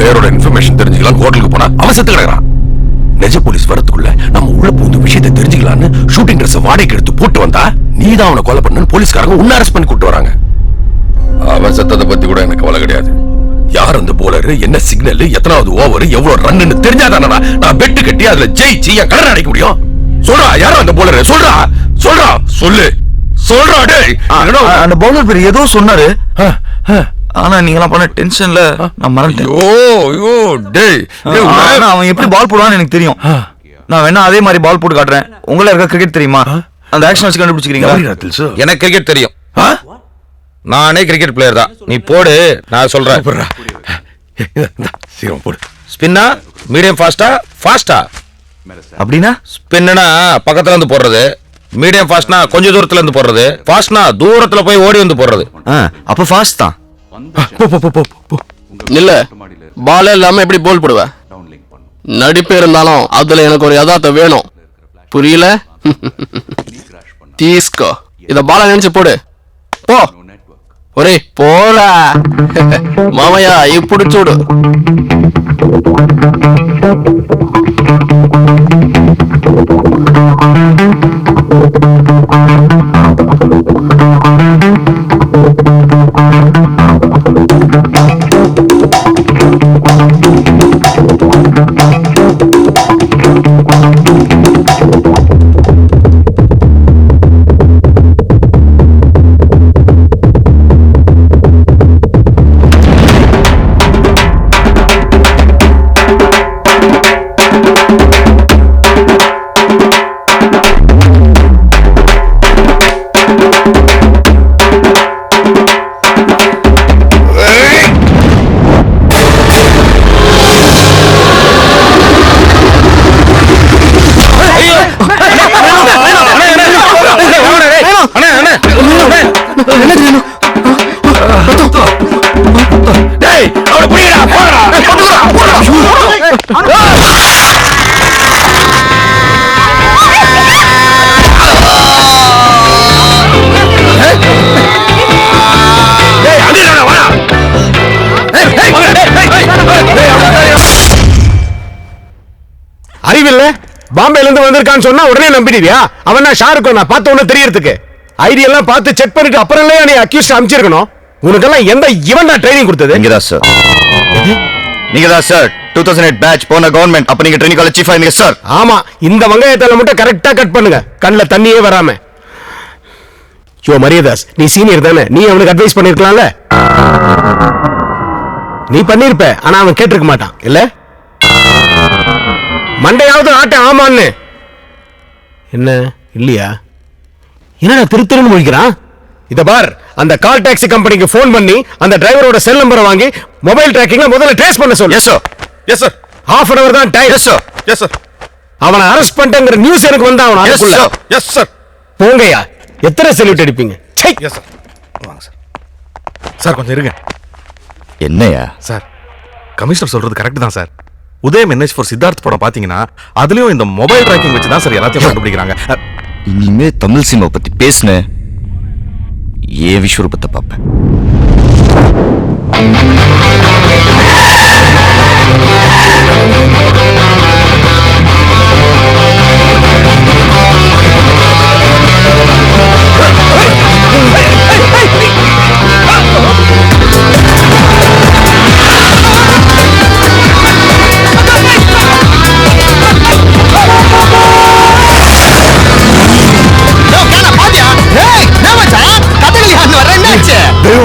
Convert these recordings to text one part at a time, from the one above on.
பிளேயரோட information தெரிஞ்சுக்கலாம் ஹோட்டலுக்கு போனா அவன் செத்து கிடக்குறான். நிஜ போலீஸ் வரதுக்குள்ள நம்ம உள்ள பூந்து விஷயத்தை தெரிஞ்சுக்கலான்னு ஷூட்டிங் ட்ரெஸ் வாடகைக்கு எடுத்து போட்டு வந்தா நீதான் அவனை கொலை பண்ணு போலீஸ்காரங்க உன்ன அரெஸ்ட் பண்ணி கூட்டு வராங்க. அவன் செத்ததை பத்தி கூட எனக்கு கவலை கிடையாது. யார் அந்த போலர், என்ன சிக்னல், எத்தனாவது ஓவர், எவ்வளவு ரன்னு தெரிஞ்சாதானா நான் பெட்டு கட்டி அதுல ஜெயிச்சு என் கடனை அடைக்க முடியும். சொல்றா, யாரும் அந்த போலர், சொல்றா சொல்றா சொல்லு சொல்றா. டேய், அந்த பவுலர் பேர் ஏதோ சொன்னாரு, ஆனா நீங்க பண்ண டென்ஷன்ல நான் மறந்துட்டேன். அவன் எப்படி பால் போடுவான்னு எனக்கு தெரியும். நான் வேணா அதே மாதிரி பால் போட்டு காட்டுறேன். உங்கள இருக்க கிரிக்கெட் தெரியுமா? அந்த ஆக்ஷன் வச்சு கண்டுபிடிச்சிக்கிறீங்களா? எனக்கு கிரிக்கெட் தெரியும். நானே கிரிக்கெட் பிளேயர் தான். நீ போடு, நான் சொல்றேன். சீக்கிரம் போடு. ஸ்பின்னா மீடியம் ஃபாஸ்டா ஃபாஸ்டா? அப்படின்னா ஸ்பின்னா பக்கத்துல இருந்து போடுறது, மீடியம் ஃபாஸ்ட்னா கொஞ்சம் தூரத்துல இருந்து போடுறது, ஃபாஸ்ட்னா தூரத்துல போய் ஓடி வந்து போடுறது. அப்ப ஃபாஸ்ட் தான். இல்ல பால் இல்லாம எப்படி போல் போடுவ? நடிப்பு இருந்தாலும் அதுல எனக்கு ஒரு யதார்த்தம் வேணும். புரியல? தீஸ்கோ, இத பால நினைச்சு போடு. போ ஒரே போடா மாமையா, இப்படி சூடு. அறிவில்ல, பாம்பேல இருந்து வந்திருக்கான்னு சொன்னா உடனே நம்பிடுவியா? அவன் ஷாருக் நான் பார்த்த உடனே தெரியறதுக்கு ஐடியெல்லாம் பார்த்து செக் பண்ணிட்டு அப்புறம் இல்லையா நீ அக்யூஸ்ட் அனுப்பிச்சிருக்கணும். உனக்கெல்லாம் எந்த இவன் ட்ரைனிங் கொடுத்தது? நீங்கதான் சார். நீங்கதான் சார் 2008 பேட்ச் போன கவர்மெண்ட். அப்ப நீங்க ட்ரைனிங் காலேஜ் சீஃபா இருந்தீங்க சார். ஆமா, இந்த வெங்காயத்தால மட்டும் கரெக்டா கட் பண்ணுங்க, கண்ணுல தண்ணியே வராம. யோ மரியதாஸ், நீ சீனியர் தானே, நீ அவனுக்கு அட்வைஸ் பண்ணிருக்கலாம்ல. நீ பண்ணிருப்ப, ஆனா அவன் கேட்டிருக்க மாட்டான் இல்ல. மண்டையாவது ஆட்ட ஆமான்னு. என்ன இல்லையா? என்னடா திருத்திருன்னு முடிக்கிறான்? இத பார், அந்த கால் டாக்ஸி கம்பெனிக்கு போன் பண்ணி அந்த டிரைவரோட செல் நம்பரை வாங்கி மொபைல் டிராக்கிங்ல முதல்ல ட்ரேஸ் பண்ண சொல்லு. Yes sir. Yes sir. half an hour தான் time. Yes sir. Yes sir. அவனை அரெஸ்ட் பண்ணிட்டேங்கற நியூஸ் எனக்கு வந்தா அவன அதுக்குள்ள. Yes sir. போங்கயா, எத்தனை செல்யூட் அடிப்பீங்க? Yes sir. வாங்க சார். சார் கொஞ்சம் இருங்க. என்னையா சார், கமிஷனர் சொல்றது கரெக்ட் தான் sir. Udhayam NH for Siddharth படம் பாத்தீங்கன்னா அதுலயும் இந்த மொபைல் ட்ராக்கிங் வச்சு தான் சார் எல்லாத்தையும் கண்டுபிடிக்கிறாங்க. இனிமே தமிழ் சினிமா பத்தி பேசுன ஏன் விஸ்வரூபத்தை பார்ப்பேன்.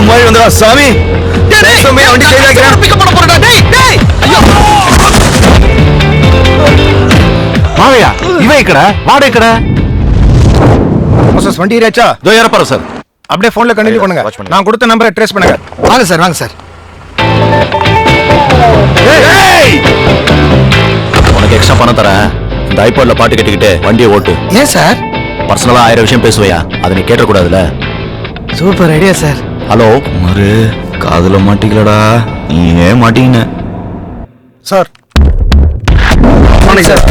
மாதிரி வந்தா சாமி வண்டி மாவையா, இவன் கடை வாடகை கடை வண்டி ஏறியாச்சா? இதோ ஏறப்பாரு சார். அப்படியே போன்ல கண்டினியூ பண்ணுங்க. நான் கொடுத்த நம்பரை ட்ரேஸ் பண்ணுங்க. வாங்க சார், வாங்க சார். உனக்கு எக்ஸ்ட்ரா பணம் தரேன். இந்த ஐபாட்ல பாட்டு கேட்டுக்கிட்டு வண்டியை ஓட்டு. ஏன் சார்? பர்சனலா 1000 விஷயம் பேசுவையா, அதை நீ கேட்டக்கூடாதுல. Super idea sir. ஹலோ மறு, காதுல மாட்டிக்கலடா, நீ ஏன் மாட்டீங்க sir? Sir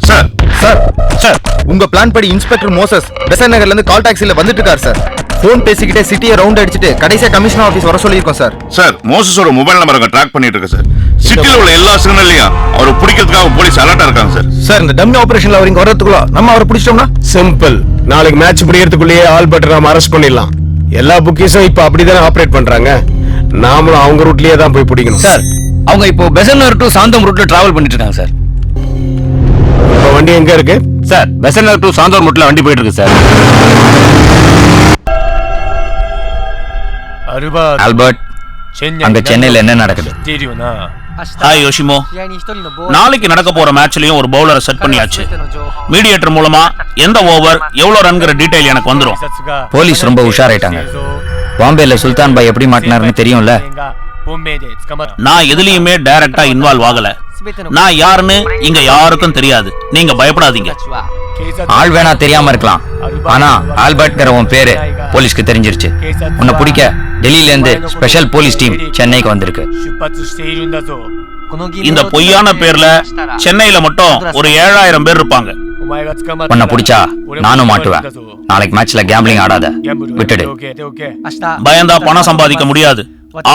sir sir sir, உங்க பிளான் படி இன்ஸ்பெக்டர் மோசஸ் பெசன் நகர்ல இருந்து கால் டாக்ஸில வந்துட்டு இருக்காரு சார். ஃபோன் பேசிக்கிட்டே சிட்டியை ரவுண்ட் அடிச்சுட்டு கடைசியா கமிஷனர் ஆபீஸ் வர சொல்லியிருக்கோம் சார். சார் மோசஸோட மொபைல் நம்பரை ட்ராக் பண்ணிட்டு இருக்கு சார். சிட்டில உள்ள எல்லா சிக்னல்லையும் அவரை பிடிக்கிறதுக்காக போலீஸ் அலர்ட்டா இருக்காங்க சார். சார் இந்த டம்மி ஆபரேஷன்ல அவர் இங்க வரதுக்குள்ள நம்ம அவரை பிடிச்சிட்டோம்னா சிம்பிள். நாளைக்கு மேட்ச் முடியறதுக்குள்ளேயே ஆல்பர்ட் நாம அரெஸ்ட் பண்ணிடலாம். எல்லா புக்கீஸும் இப்ப அப்படிதானே ஆபரேட் பண்றாங்க. நாமளும் அவங்க ரூட்லயே தான் போய் பிடிக்கணும். சார் அவங்க இப்போ பெசன்னர் டு சாந்தோம் ரூட்ல டிராவல் பண்ணிட்டு இருக்காங்க சார். இப்ப வண்டி எங்க இருக்கு? சார் பெசன்னர் டு சாந்தோம் ரூட்ல வண்டி போயிட்டு இருக்கு சார். ஆல்பர்ட் அங்க சென்னையில என்ன நடக்குது? ஹாய் யோஷிமோ, நாளைக்கு நடக்க போற மேட்ச்லயும் ஒரு பவுலரை செட் பண்ணியாச்சு. மீடியேட்டர் மூலமா எந்த ஓவர் எவ்வளவு ரன்ங்கிற டீடைல் எனக்கு வந்துரும். போலீஸ் ரொம்ப உஷாராயிட்டாங்க. பாம்பேல சுல்தான் பாய் எப்படி மாட்டினாருன்னு தெரியும்ல. நான் எதுலயுமே டைரக்டா இன்வால்வ் ஆகல. நான் யாருன்னு இங்க யாருக்கும் தெரியாது. நீங்க பயப்படாதீங்க. ஆள் வேணா தெரியாம இருக்கலாம், ஆனா ஆல்பர்ட்ங்கிற உன் பேரு போலீஸ்க்கு தெரிஞ்சிருச்சு. உன்னை பிடிக்க டெல்லியில இருந்து ஸ்பெஷல் போலீஸ் டீம் சென்னைக்கு வந்திருக்கு. இந்த பொய்யான பேர்ல சென்னையில மட்டும் ஒரு 7000 பேர் இருப்பாங்க. உன்னை பிடிச்சா நானும் மாட்டுவேன். நாளைக்கு மேட்ச்ல கேம்பிளிங் ஆடாத, விட்டுடு. பயந்தா பணம் சம்பாதிக்க முடியாது.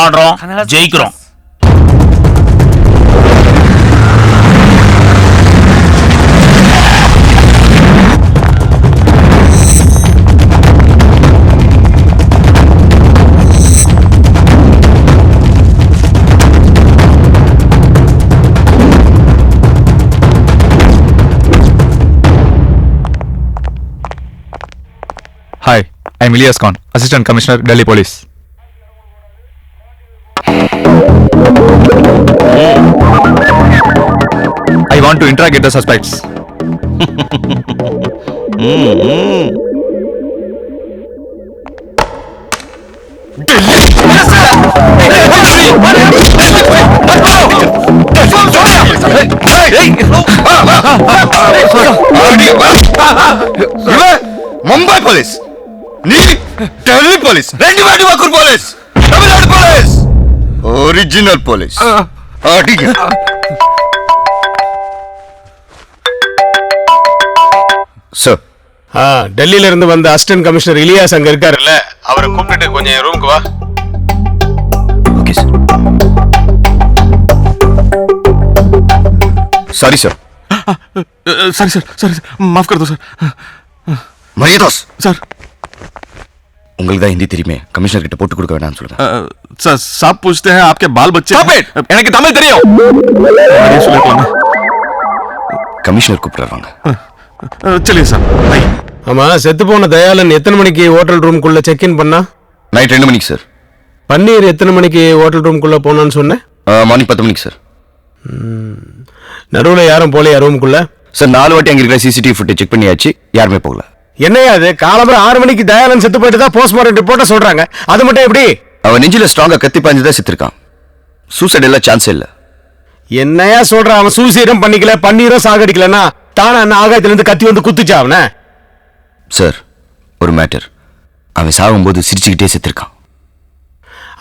ஆடுறோம், ஜெயிக்கிறோம். Hi, I'm Ilyas Khan, Assistant Commissioner, Delhi Police. I want to interrogate the suspects. Mumbai police, నీ ఢిల్లీ పోలీస్, రెండు వాటి వక్కురు police, Tamil Nadu police, original police. Sir, டெல்லியில இருந்து வந்த அசிஸ்டன்ட் கமிஷனர் இலியாஸ் அங்க இருக்காருல்ல, அவரை கூப்பிட்டு கொஞ்சம் ரூமுக்கு வா. Okay sir. Sorry sir. Sorry sir, sorry माफ कर दो सर. மரியதாஸ் सर உங்களுக்கு தான் ஹிந்தி தெரியுமே, கமிஷனர் கிட்ட போட்டு கொடுக்க வேணாம்னு சொல்லுங்க. सर साहब पूछते हैं आपके बाल बच्चे. எனக்கு தமிழ் தெரியும். கமிஷனர் கூப்பிடுறாங்க. चलिए सर. ஆமா, செத்து போன தயாளன் எத்தனை மணிக்கு ஹோட்டல் ரூம்குள்ள செக் இன் பண்ணா? நைட் 2 மணிக்கு சார். பன்னீர் எத்தனை மணிக்கு ஹோட்டல் ரூம்குள்ள போனான்னு சொன்னேன்? மார்னிங் 10 மணிக்கு சார். நடுவுல யாரும் போலையா ரூமுக்குள்ள? சார் 4 வாட்டி அங்க இருக்கிற சிசிடிவி ஃபுட்டேஜ் செக் பண்ணியாச்சு, யாருமே போகல. என்னையா அது, காலம்பர 6 மணிக்கு தயாளன் செத்து போயிட்டு தான் போஸ்ட்மார்ட்டம் ரிப்போர்ட்ட சொல்றாங்க. அது மட்டும் எப்படி? அவன் நெஞ்சில ஸ்ட்ராங்கா கத்தி பாஞ்சு தான் செத்துருக்கான். சூசைட் எல்லாம் சான்ஸே இல்ல. என்னையா சொல்ற? அவன் சூசைடும் பண்ணிக்கல, பன்னீரும் சாகடிக்கலன்னா தானே அண்ணன் ஆகாயத்துல இருந்து கத்தி வந்து குத்துச்சா அவன? சார், ஒரு மேட்டர். அவன் சாகும்போது சிரிச்சுக்கிட்டே செத்துருக்கான்.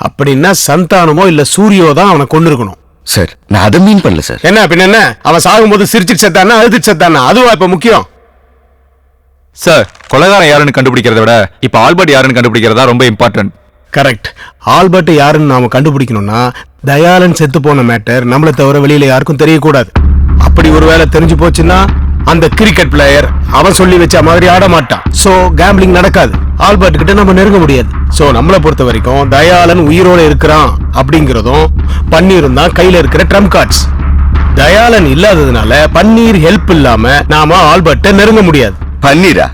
அப்படின்னா சந்தானமோ இல்ல சூரியோ தான் அவனை கொண்டு இருக்கணும். சார், நான் அதை மீன் பண்ணல சார். என்ன பின்ன என்ன, அவன் சாகும்போது சிரிச்சுட்டு செத்தானா அழுதுட்டு செத்தானா? அதுவா இப்ப முக்கியம்? சார், கொலைகாரன் யாருன்னு கண்டுபிடிக்கிறத விட இப்ப ஆல்பர்ட் யாருன்னு கண்டுபிடிக்கிறதா ரொம்ப இம்பார்ட்டன்ட். கரெக்ட். ஆல்பர்ட் யாருன்னு நாம கண்டுபிடிக்கணும்னா தயாளன் செத்து போன மேட்டர் நம்மளை தவிர வெளியில யாருக்கும் தெரியக்கூடாது. அப்படி ஒருவேளை தெரிஞ்சு போச்சுன்னா அந்த கிரிக்கெட் பிளேயர் அவன் சொல்லி வச்ச மாதிரி ஆட மாட்டான். சோ கேம்பிளிங் நடக்காது. ஆல்பர்ட் கிட்ட நம்ம நெருங்க முடியாது. சோ நம்மளை பொறுத்த வரைக்கும் தயாளன் உயிரோட இருக்கிறான் அப்படிங்கறதும் பன்னீரும் தான் கையில இருக்கிற ட்ரம்ப் கார்ட்ஸ். தயாளன் இல்லாததுனால பன்னீர் ஹெல்ப் இல்லாம நாம ஆல்பர்ட்டை நெருங்க முடியாது. பன்னீரா?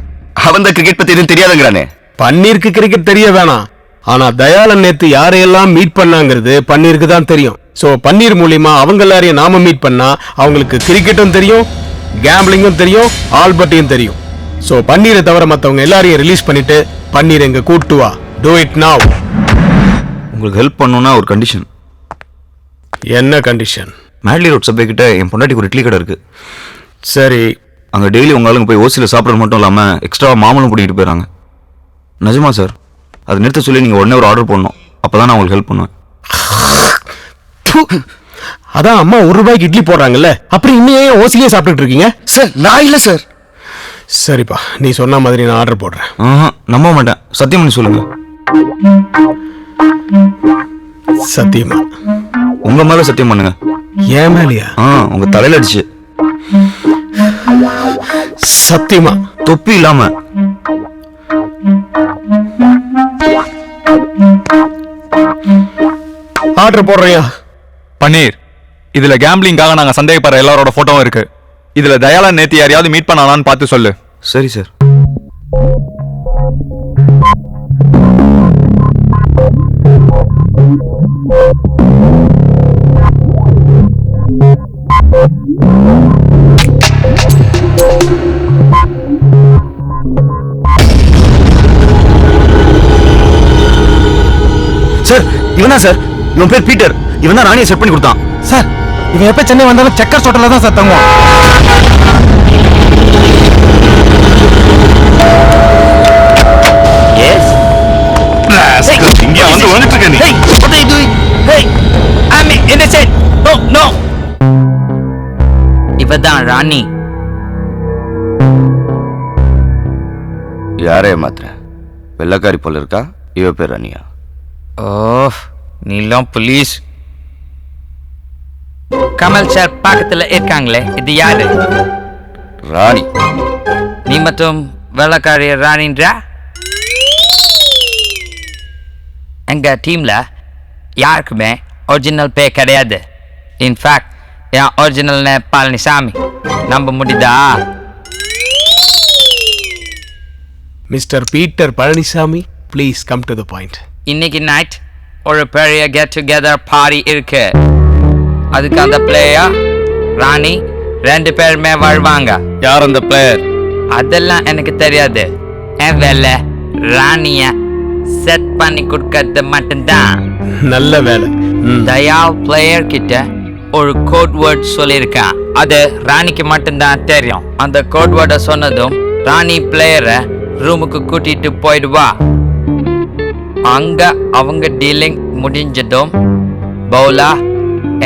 அவன் தான் கிரிக்கெட் பத்தி எதுவும் தெரியாதுங்கிறானே. பன்னீருக்கு கிரிக்கெட் தெரிய வேணாம், ஆனா தயாளன் நேத்து யாரையெல்லாம் மீட் பண்ணாங்கிறது பன்னீருக்கு தான் தெரியும். சோ பன்னீர் மூலியமா அவங்க எல்லாரையும் நாம மீட் பண்ணா அவங்களுக்கு கிரிக்கெட்டும் தெரியும், கேம்பிளிங்கும் தெரியும், ஆல்பர்ட்டையும் தெரியும். சோ பன்னீரை தவிர மத்தவங்க எல்லாரையும் ரிலீஸ் பண்ணிட்டு பன்னீர் எங்க கூட்டு வா. Do it now. உங்களுக்கு ஹெல்ப் பண்ணணும்னா ஒரு கண்டிஷன். என்ன கண்டிஷன்? மேட்லி ரோட் சப்வே கிட்ட என் பொண்டாட்டிக்கு ஒரு இட்லி கடை இருக்கு. சரி, அங்க டெய்லி உங்க ஆளுங்க போய் ஓசியில் சாப்பிட்றது மட்டும் இல்லாம எக்ஸ்ட்ரா மாமலும் கூட்டிகிட்டு போயிடறாங்க. நிஜமா சார்? அது நிறுத்த சொல்லி நீங்க உடனே ஒரு ஆர்டர் பண்ணணும். அப்பதான் நான் உங்களுக்கு ஹெல்ப் பண்ணுவேன். அதான் அம்மா 1 ரூபாய்க்கு இட்லி போடுறாங்கல்ல, அப்புறம் இன்னும் ஏன் ஓசிலே சாப்பிட்டுட்டு இருக்கீங்க? சார், நான் இல்ல சார். சரிப்பா, நீ சொன்ன மாதிரி நான் ஆர்டர் போடுறேன். நம்ப மாட்டேன், சத்தியம் பண்ணி சொல்லுங்க. சத்தியமா? உங்க மேல சத்தியம் பண்ணுங்க. ஏன் மேலையா? உங்க தலையில அடிச்சு. சத்தியமா? தொப்பி இல்லாம. ஆர்டர் போடுறியா? பன்னீர், இதுல கேம்பிளிங்காக நாங்க சந்தேகப்படுற எல்லாரோட போட்டோவும் இருக்கு. இதுல தயாளன் நேத்து யாரையாவது மீட் பண்ணானான்னு பார்த்து சொல்லு. சரி சார். சார், இவனா சார்? இவன் பேர் பீட்டர். இவன் தான் ராணியை செட் பண்ணி கொடுத்தான். சார், இவன் எப்ப சென்னை வந்தாலும் செக்கர்ஸ் ஹோட்டல்ல தான் சார் தங்குவான். இங்க வந்து வந்துட்டு இருக்க நீ. What are you doing? Hey, I'm innocent. No, no. இவதான் ராணி. யாரே மாத்திர வெள்ளக்காரி போல இருக்கா. இவ பேர் ராணியா? ஓ, நீலாம் போலீஸ். கமல் சார் பக்கத்துல இருக்காங்களே, இது யாரு? ராணி. நீ மட்டும் வெள்ளக்காரிய ராணின்றா? எங்க டீம்ல யாருக்குமே ஒரிஜினல் பே கிடையாது. இன்ஃபேக்ட் என் ஒரிஜினல் பழனிசாமி. நம்ப முடியுதா? Mister Peter Palaniswami, please come to the point. இன்னைக்கு நைட் ஒரு பெரிய கெட் டுகெதர் பார்ட்டி இருக்கு. அதுக்கு அந்த பிளேயர் ராணி 2 பேருமே வருவாங்க. யார் அந்த பிளேயர்? அதெல்லாம் எனக்கு தெரியாது. என் வேலை ராணிய செட் பண்ணி கொடுக்கறது மட்டும்தான். நல்ல வேலை. தயால் பிளேயர் கிட்ட ஒரு கோட் வேர்ட் சொல்லியிருக்கான். அது ராணிக்கு மட்டும்தான் தெரியும். அந்த கோட் வேர்டை சொன்னதும் ராணி பிளேயரை ரூமுக்கு கூட்டிட்டு போயிடுவா. அங்க அவங்க டீலிங் முடிஞ்சதும் பவுலா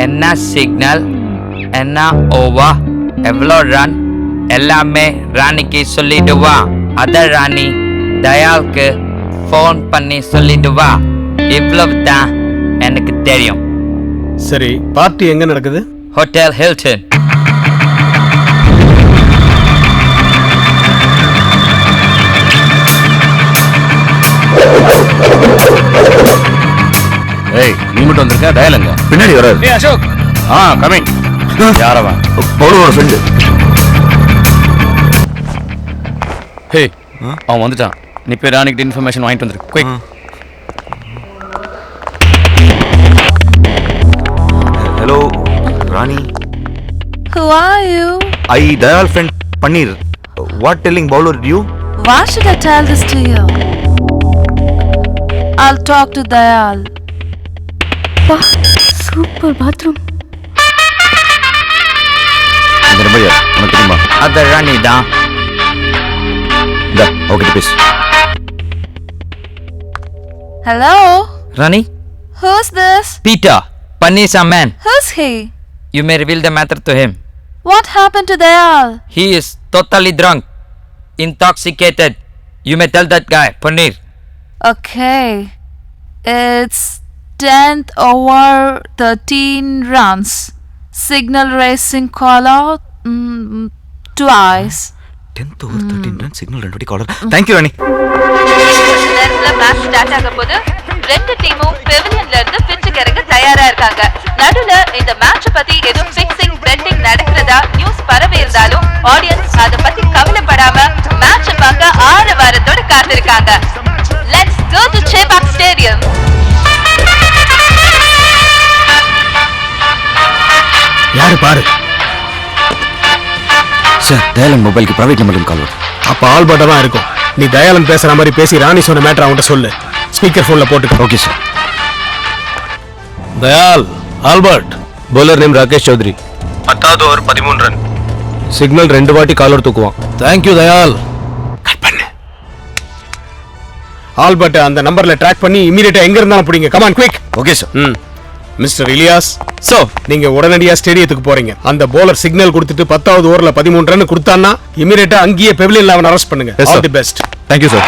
என்ன சிக்னல், என்ன ஓவர், எவ்வளோ ரன் எல்லாமே ராணிக்கு சொல்லிடுவா. அத ராணி தயாலுக்கு ஃபோன் பண்ணி சொல்லிடுவா. இவ்வளவு தான் எனக்கு தெரியும். சரி, பார்ட்டி எங்க நடக்குது? Hotel Hilton. ஏய், நீ மட்டும் வந்திருக்க? தயாலங்க பின்னாடி வராது. ஏய் அசோக். கமிங். யாரவன்? பவுலோட ஃப்ரெண்டு. ஹே, அவன் வந்துட்டான். நீ போய் ராணிக்கிட்ட இன்ஃபர்மேஷன் வாங்கிட்டு வந்துரு. Quick. Hello Rani. Who are you? I Dayal friend Paneer. What telling பவுலர் you? Why should I tell this to you? I'll talk to Dayal. Super bathroom. இந்த நம்பர் யார் உனக்கு தெரியுமா? அத ராணி தான். இந்த ஓகே பேசு. Hello? Rani? Who's this? Peter, Panisa man. Who's he? You may reveal the matter to him. What happened to Dayal? He is totally drunk, intoxicated. You may tell that guy, Paneer. Okay. It's 10th over 13 runs. Signal racing call out twice. 10th over 13 run signal 2 caller. Thank you ராணி. நேரத்துல match start ஆக போது ரெண்டு டீமும் பெவிலியன்ல இருந்து பிட்சுக்கு இறங்க தயாரா இருக்காங்க. நடுவுல இந்த மேட்ச் பத்தி எதுவும் ஃபிக்ஸிங் பெட்டிங் நடக்கிறதா நியூஸ் பரவி இருந்தாலும் ஆடியன்ஸ் அத பத்தி கவலைப்படாம மேட்ச் பார்க்க ஆரவாரத்தோட காத்திருக்காங்க. Let's go to Chepauk Stadium. யாரு பாரு. சார், தயாலன் மொபைலுக்கு பிரைவேட் நம்பருக்கு கால் வருது. அப்ப ஆல்பர்ட்டா தான் இருக்கும். நீ தயாலன் பேசுற மாதிரி பேசி ராணி சொன்ன மேட்டர் அவன்கிட்ட சொல்லு. ஸ்பீக்கர் போன்ல போட்டுக்க. Okay sir. Dayal, Albert. Bowler name Rakesh Chowdhury. 10வது ஓவர் 13 ரன். சிக்னல் 2 வாட்டி காலர் தூக்குவான். தேங்க்யூ தயால். கட் பண்ணு. ஆல்பர்ட் அந்த நம்பர்ல ட்ராக் பண்ணி இமிடியேட்டா எங்க இருந்தாலும் பிடிங்க. Come on quick. Okay sir. Mister Ilyas so நீங்க உடனடியா ஸ்டேடியத்துக்கு போறீங்க. அந்த போலர் சிக்னல் கொடுத்துட்டு 10வது ஓவர்ல 13 ரன் கொடுத்தான்னா இமிடியேட்டா அங்கேயே பெவிலியன்ல அவனை அரெஸ்ட் பண்ணுங்க. Yes, sir. All the best. Thank you sir.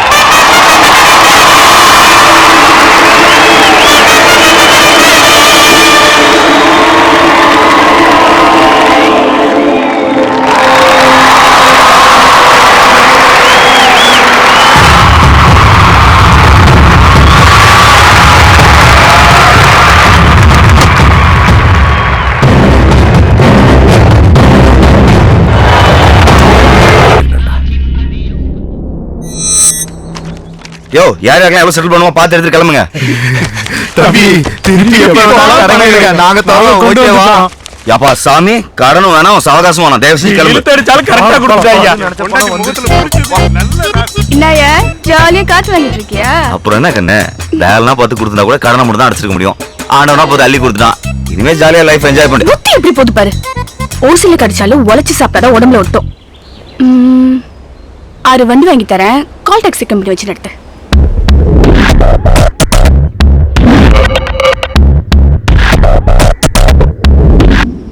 யோ யார் யாரெல்லாம் எவ்வளவு செட்டில் பண்ணுவோம் பார்த்து எடுத்து கிளம்புங்க. தம்பி திருப்பி நாங்க ஓகேவா? யாப்பா சாமி கடனும் வேணாம் சாவகாசம் வேணாம் தயவு செஞ்சு கிளம்பு. என்னையா ஜாலியா காத்து வாங்கிட்டு இருக்கியா? அப்புறம் என்ன கண்ணு வேலைலாம் பார்த்து கொடுத்தா கூட கடனை மட்டும் தான் அடிச்சிருக்க முடியும். ஆண்டவனா போது அள்ளி கொடுத்துட்டான். இனிமே ஜாலியா லைஃப் என்ஜாய் பண்ணு. புத்தி எப்படி போது பாரு. ஓசில கடிச்சாலும் உழைச்சு சாப்பிட்டாதான் உடம்புல ஒட்டும். 6 வண்டி வாங்கி தரேன். கால் டாக்ஸி கம்பெனி வச்சு நடத்து.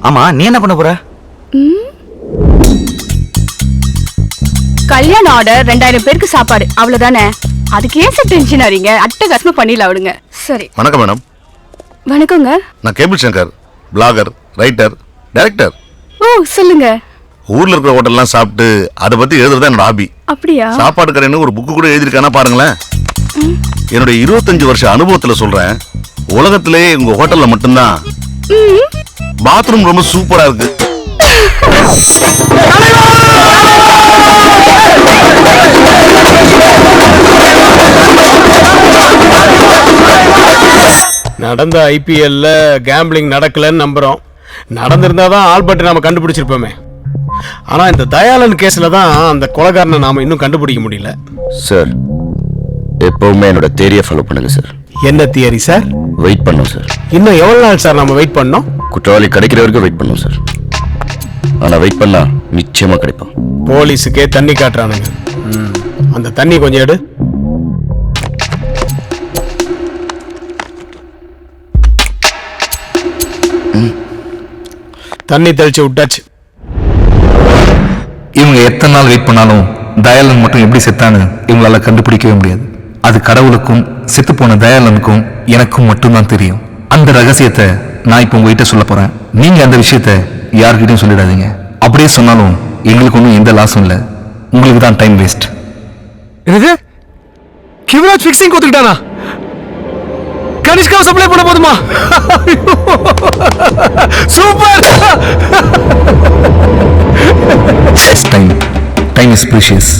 ஆமா நீ என்ன பண்ண போற? கல்யாண ஆர்டர் 2000 பேருக்கு சாப்பாடு அவ்வளவுதானே. அதுக்கு ஏன் சார் டென்ஷன் ஆறீங்க? அட்டகாசமா பண்ணிடலாம் விடுங்க. சரி. வணக்கம் மேடம். வணக்கங்க. நான் cable Shankar, blogger, writer, director. ஓ சொல்லுங்க. ஊர்ல இருக்கிற ஹோட்டல்லாம் சாப்பிட்டு அதை பத்தி எழுதுறதா என்னோட ஹாபி. அப்படியா? சாப்பாடு கடைன்னு ஒரு புக்கு கூட எழுதிருக்கானா பாருங்களேன். என்னுடைய 25 வருஷ அனுபவத்துல சொல்றேன், உலகத்திலே உங்க ஹோட்டல்ல மட்டும்தான் பாத்ரூம் ரொம்ப சூப்பரா இருக்கு. நடந்த ஐபிஎல்ல கேம்பிளிங் நடக்கலன்னு நம்புறோம். நடந்திருந்தாதான் ஆல்பர்ட் நாம கண்டுபிடிச்சிருப்போமே. ஆனா இந்த தயாளன் கேஸ்ல தான் அந்த கொலைகாரனை நாம இன்னும் கண்டுபிடிக்க முடியல. சார் எப்பவுமே என்னோட தேரியை ஃபாலோ பண்ணுங்க சார். என்ன தியரி சார்? வெயிட் பண்ணோம் சார். இன்னும் எவ்வளவு நாள் சார் நம்ம வெயிட் பண்ணோம்? குற்றவாளி கிடைக்கிற வரைக்கும் வெயிட் பண்ணோம் சார். ஆனா வெயிட் பண்ணா நிச்சயமா கிடைப்பான். போலீஸுக்கே தண்ணி காட்டுறானுங்க. அந்த தண்ணி கொஞ்சம் எடு. தண்ணி தெளிச்சு விட்டாச்சு. இவங்க எத்தனை நாள் வெயிட் பண்ணாலும் தயாளன் மட்டும் எப்படி செத்தான்னு இவங்களால கண்டுபிடிக்கவே முடியாது. அது கடவுளுக்கும் செத்து போன தயாளனுக்கும் எனக்கும் மட்டும்தான் தெரியும். அந்த ரகசியத்தை நான் இப்போ உங்ககிட்ட சொல்ல போறேன். நீங்க அந்த விஷயத்த யார்கிட்டையும் சொல்லிடாதீங்க. அப்படியே சொன்னாலும் எங்களுக்கு ஒன்றும் எந்த லாஸும் இல்லை. உங்களுக்கு தான் டைம் வேஸ்ட். என்னது? கிவராஜ் ஃபிக்ஸிங் கொடுத்துட்டானா? கனிஷ்காவை சப்ளை பண்ண போதுமா? சூப்பர். Time is precious.